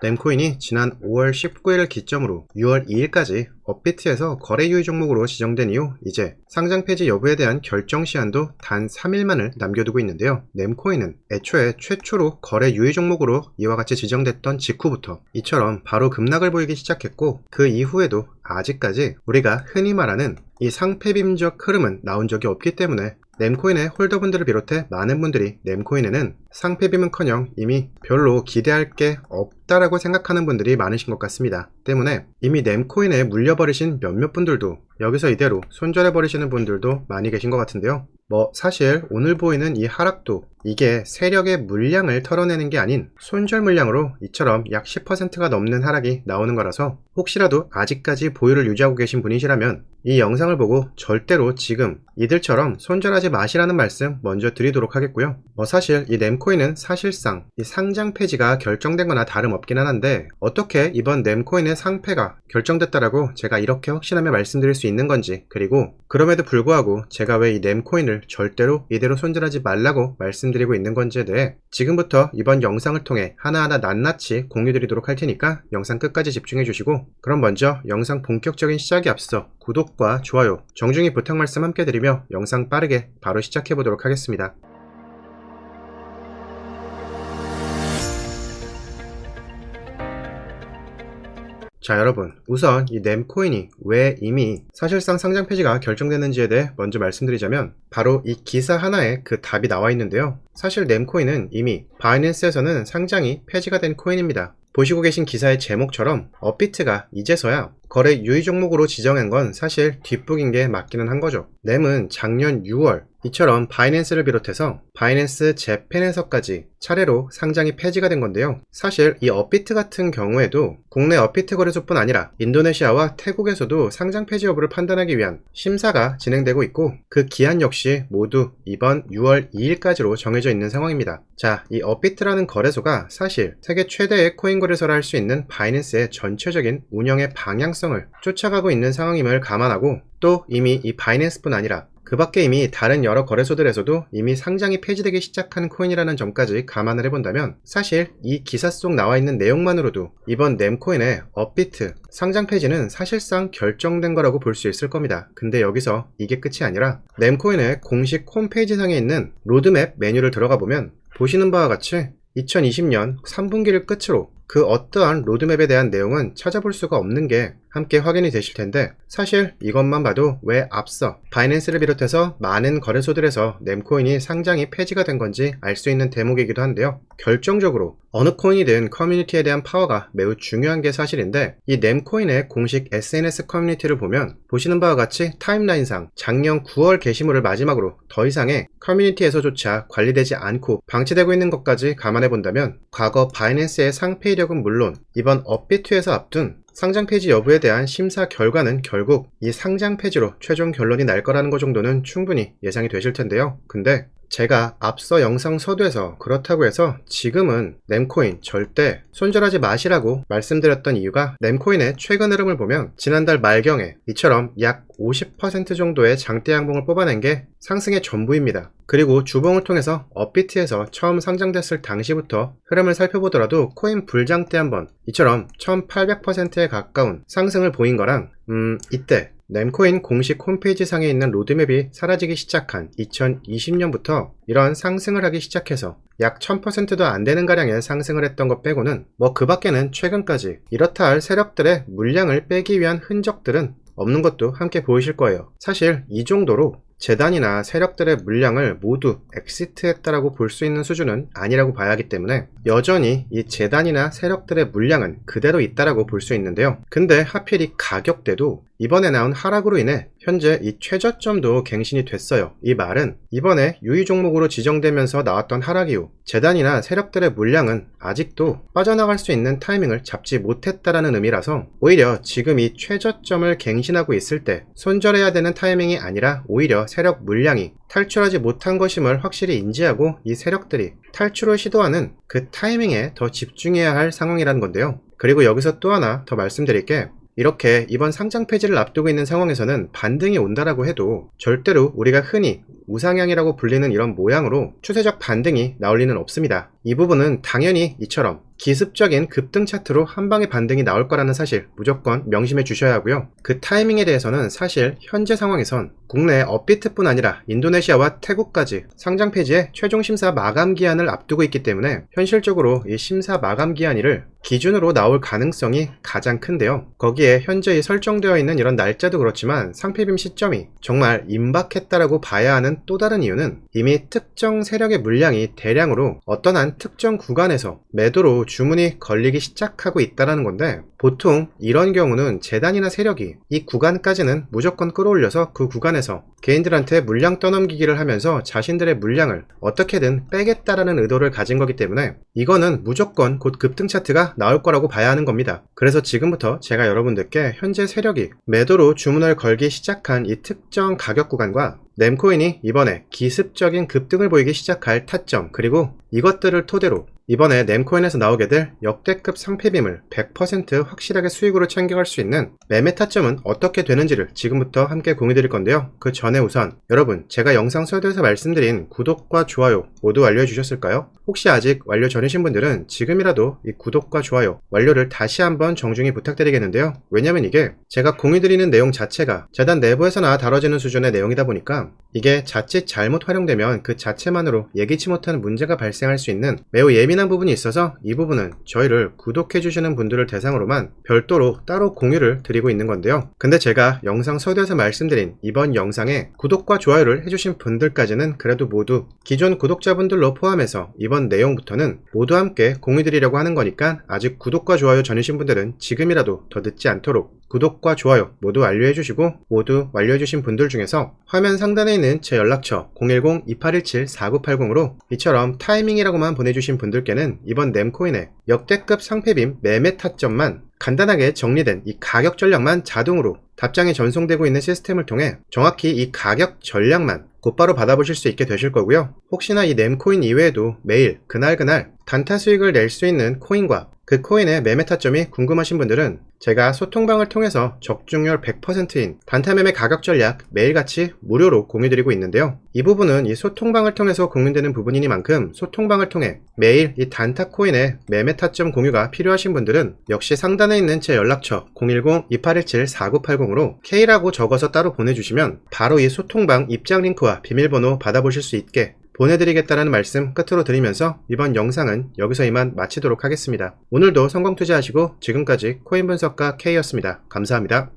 램코인이 지난 5월 19일을 기점으로 6월 2일까지 업비트에서 거래 유의 종목으로 지정된 이후 이제 상장 폐지 여부에 대한 결정 시한도 단 3일만을 남겨두고 있는데요. 램코인은 애초에 최초로 거래 유의 종목으로 이와 같이 지정됐던 직후부터 이처럼 바로 급락을 보이기 시작했고, 그 이후에도 아직까지 우리가 흔히 말하는 이 상폐빔적 흐름은 나온 적이 없기 때문에 램코인의 홀더분들을 비롯해 많은 분들이 램코인에는 상폐빔은커녕 이미 별로 기대할 게 없다라고 생각하는 분들이 많으신 것 같습니다. 때문에 이미 램코인에 물려버리신 몇몇 분들도 여기서 이대로 손절해버리시는 분들도 많이 계신 것 같은데요. 사실 오늘 보이는 이 하락도 이게 세력의 물량을 털어내는 게 아닌 손절 물량으로 이처럼 약 10%가 넘는 하락이 나오는 거라서, 혹시라도 아직까지 보유를 유지하고 계신 분이시라면 이 영상을 보고 절대로 지금 이들처럼 손절하지 마시라는 말씀 먼저 드리도록 하겠고요. 사실 이 램코인은 사실상 이 상장 폐지가 결정된 거나 다름없기는 한데, 어떻게 이번 램코인의 상폐가 결정됐다라고 제가 이렇게 확신하며 말씀드릴 수 있는 건지, 그리고 그럼에도 불구하고 제가 왜 이 램코인을 절대로 이대로 손절하지 말라고 말씀드리고 있는 건지에 대해 지금부터 이번 영상을 통해 하나하나 낱낱이 공유드리도록 할 테니까 영상 끝까지 집중해 주시고, 그럼 먼저 영상 본격적인 시작에 앞서 구독과 좋아요 정중히 부탁 말씀 함께 드리며 영상 빠르게 바로 시작해 보도록 하겠습니다. 자, 여러분, 우선 이 램코인이 왜 이미 사실상 상장 폐지가 결정됐는지에 대해 먼저 말씀드리자면, 바로 이 기사 하나에 그 답이 나와 있는데요. 사실 램코인은 이미 바이낸스에서는 상장이 폐지가 된 코인입니다. 보시고 계신 기사의 제목처럼 업비트가 이제서야 거래 유의 종목으로 지정한 건 사실 뒷북인 게 맞기는 한 거죠. 램은 작년 6월 이처럼 바이낸스를 비롯해서 바이낸스 재팬에서까지 차례로 상장이 폐지가 된 건데요. 사실 이 업비트 같은 경우에도 국내 업비트 거래소뿐 아니라 인도네시아와 태국에서도 상장 폐지 여부를 판단하기 위한 심사가 진행되고 있고, 그 기한 역시 모두 이번 6월 2일까지로 정해져 있는 상황입니다. 자, 이 업비트라는 거래소가 사실 세계 최대의 코인 거래소라 할 수 있는 바이낸스의 전체적인 운영의 방향성을 쫓아가고 있는 상황임을 감안하고, 또 이미 이 바이낸스뿐 아니라 그 밖에 이미 다른 여러 거래소들에서도 이미 상장이 폐지되기 시작한 코인이라는 점까지 감안을 해본다면, 사실 이 기사 속 나와 있는 내용만으로도 이번 램코인의 업비트 상장 폐지는 사실상 결정된 거라고 볼 수 있을 겁니다. 근데 여기서 이게 끝이 아니라 램코인의 공식 홈페이지 상에 있는 로드맵 메뉴를 들어가 보면 보시는 바와 같이 2020년 3분기를 끝으로 그 어떠한 로드맵에 대한 내용은 찾아볼 수가 없는 게 함께 확인이 되실 텐데, 사실 이것만 봐도 왜 앞서 바이낸스를 비롯해서 많은 거래소들에서 램코인이 상장이 폐지가 된 건지 알 수 있는 대목이기도 한데요. 결정적으로 어느 코인이든 커뮤니티에 대한 파워가 매우 중요한 게 사실인데, 이 램코인의 공식 SNS 커뮤니티를 보면 보시는 바와 같이 타임라인상 작년 9월 게시물을 마지막으로 더 이상의 커뮤니티에서조차 관리되지 않고 방치되고 있는 것까지 감안해 본다면, 과거 바이낸스의 상폐 이력은 물론 이번 업비트에서 앞둔 상장 폐지 여부에 대한 심사 결과는 결국 이 상장 폐지로 최종 결론이 날 거라는 것 정도는 충분히 예상이 되실 텐데요. 근데 제가 앞서 영상 서두에서 그렇다고 해서 지금은 램코인 절대 손절하지 마시라고 말씀드렸던 이유가, 램코인의 최근 흐름을 보면 지난달 말경에 이처럼 약 50% 정도의 장대 양봉을 뽑아낸 게 상승의 전부입니다. 그리고 주봉을 통해서 업비트에서 처음 상장됐을 당시부터 흐름을 살펴보더라도 코인 불장대 한번 이처럼 1800%에 가까운 상승을 보인 거랑, 이때 램코인 공식 홈페이지 상에 있는 로드맵이 사라지기 시작한 2020년부터 이런 상승을 하기 시작해서 약 1000%도 안 되는 가량의 상승을 했던 것 빼고는 그 밖에는 최근까지 이렇다 할 세력들의 물량을 빼기 위한 흔적들은 없는 것도 함께 보이실 거예요. 사실 이 정도로 재단이나 세력들의 물량을 모두 엑시트했다라고 볼 수 있는 수준은 아니라고 봐야 하기 때문에 여전히 이 재단이나 세력들의 물량은 그대로 있다라고 볼 수 있는데요. 근데 하필 이 가격대도 이번에 나온 하락으로 인해 현재 이 최저점도 갱신이 됐어요. 이 말은 이번에 유의 종목으로 지정되면서 나왔던 하락 이후 재단이나 세력들의 물량은 아직도 빠져나갈 수 있는 타이밍을 잡지 못했다라는 의미라서, 오히려 지금 이 최저점을 갱신하고 있을 때 손절해야 되는 타이밍이 아니라 오히려 세력 물량이 탈출하지 못한 것임을 확실히 인지하고 이 세력들이 탈출을 시도하는 그 타이밍에 더 집중해야 할 상황이라는 건데요. 그리고 여기서 또 하나 더 말씀드릴 게, 이렇게 이번 상장 폐지를 앞두고 있는 상황에서는 반등이 온다라고 해도 절대로 우리가 흔히 우상향이라고 불리는 이런 모양으로 추세적 반등이 나올 리는 없습니다. 이 부분은 당연히 이처럼 기습적인 급등 차트로 한 방에 반등이 나올 거라는 사실 무조건 명심해 주셔야 하고요. 그 타이밍에 대해서는 사실 현재 상황에선 국내 업비트뿐 아니라 인도네시아와 태국까지 상장 폐지의 최종 심사 마감 기한을 앞두고 있기 때문에 현실적으로 이 심사 마감 기한일을 기준으로 나올 가능성이 가장 큰데요. 거기에 현재 설정되어 있는 이런 날짜도 그렇지만 상폐빔 시점이 정말 임박했다라고 봐야 하는 또 다른 이유는 이미 특정 세력의 물량이 대량으로 어떤 한 특정 구간에서 매도로 주문이 걸리기 시작하고 있다는 건데, 보통 이런 경우는 재단이나 세력이 이 구간까지는 무조건 끌어올려서 그 구간에서 개인들한테 물량 떠넘기기를 하면서 자신들의 물량을 어떻게든 빼겠다라는 의도를 가진 거기 때문에 이거는 무조건 곧 급등 차트가 나올 거라고 봐야 하는 겁니다. 그래서 지금부터 제가 여러분들께 현재 세력이 매도로 주문을 걸기 시작한 이 특정 가격 구간과 램코인이 이번에 기습적인 급등을 보이기 시작할 타점, 그리고 이것들을 토대로 이번에 램코인에서 나오게 될 역대급 상폐빔을 100% 확실하게 수익으로 챙겨갈 수 있는 매매 타점은 어떻게 되는지를 지금부터 함께 공유 드릴 건데요. 그 전에 우선 여러분, 제가 영상 서두에서 말씀드린 구독과 좋아요 모두 완료해 주셨을까요? 혹시 아직 완료 전이신 분들은 지금이라도 이 구독과 좋아요 완료를 다시 한번 정중히 부탁드리겠는데요. 왜냐면 이게 제가 공유 드리는 내용 자체가 재단 내부에서나 다뤄지는 수준의 내용이다 보니까 이게 자칫 잘못 활용되면 그 자체만으로 예기치 못한 문제가 발생할 수 있는 매우 예민한 부분이 있어서 이 부분은 저희를 구독해 주시는 분들을 대상으로만 별도로 따로 공유를 드리고 있는 건데요. 근데 제가 영상 서두에서 말씀드린 이번 영상에 구독과 좋아요를 해주신 분들까지는 그래도 모두 기존 구독자분들로 포함해서 이번 내용부터는 모두 함께 공유 드리려고 하는 거니까 아직 구독과 좋아요 전이신 분들은 지금이라도 더 늦지 않도록 구독과 좋아요 모두 완료해 주시고, 모두 완료해 주신 분들 중에서 화면 상단에 있는 제 연락처 010-2817-4980으로 이처럼 타이밍이라고만 보내주신 분들께는 이번 램코인의 역대급 상폐빔 매매 타점만 간단하게 정리된 이 가격 전략만 자동으로 답장이 전송되고 있는 시스템을 통해 정확히 이 가격 전략만 곧바로 받아보실 수 있게 되실 거고요. 혹시나 이 램코인 이외에도 매일 그날 단타 수익을 낼 수 있는 코인과 그 코인의 매매 타점이 궁금하신 분들은 제가 소통방을 통해서 적중률 100%인 단타 매매 가격 전략 매일같이 무료로 공유드리고 있는데요. 이 부분은 이 소통방을 통해서 공유되는 부분이니만큼 소통방을 통해 매일 이 단타 코인의 매매 타점 공유가 필요하신 분들은 역시 상단에 있는 제 연락처 010-2817-4980으로 K라고 적어서 따로 보내주시면 바로 이 소통방 입장 링크와 비밀번호 받아보실 수 있게 보내드리겠다는 말씀 끝으로 드리면서 이번 영상은 여기서 이만 마치도록 하겠습니다. 오늘도 성공 투자하시고 지금까지 코인 분석가 K였습니다. 감사합니다.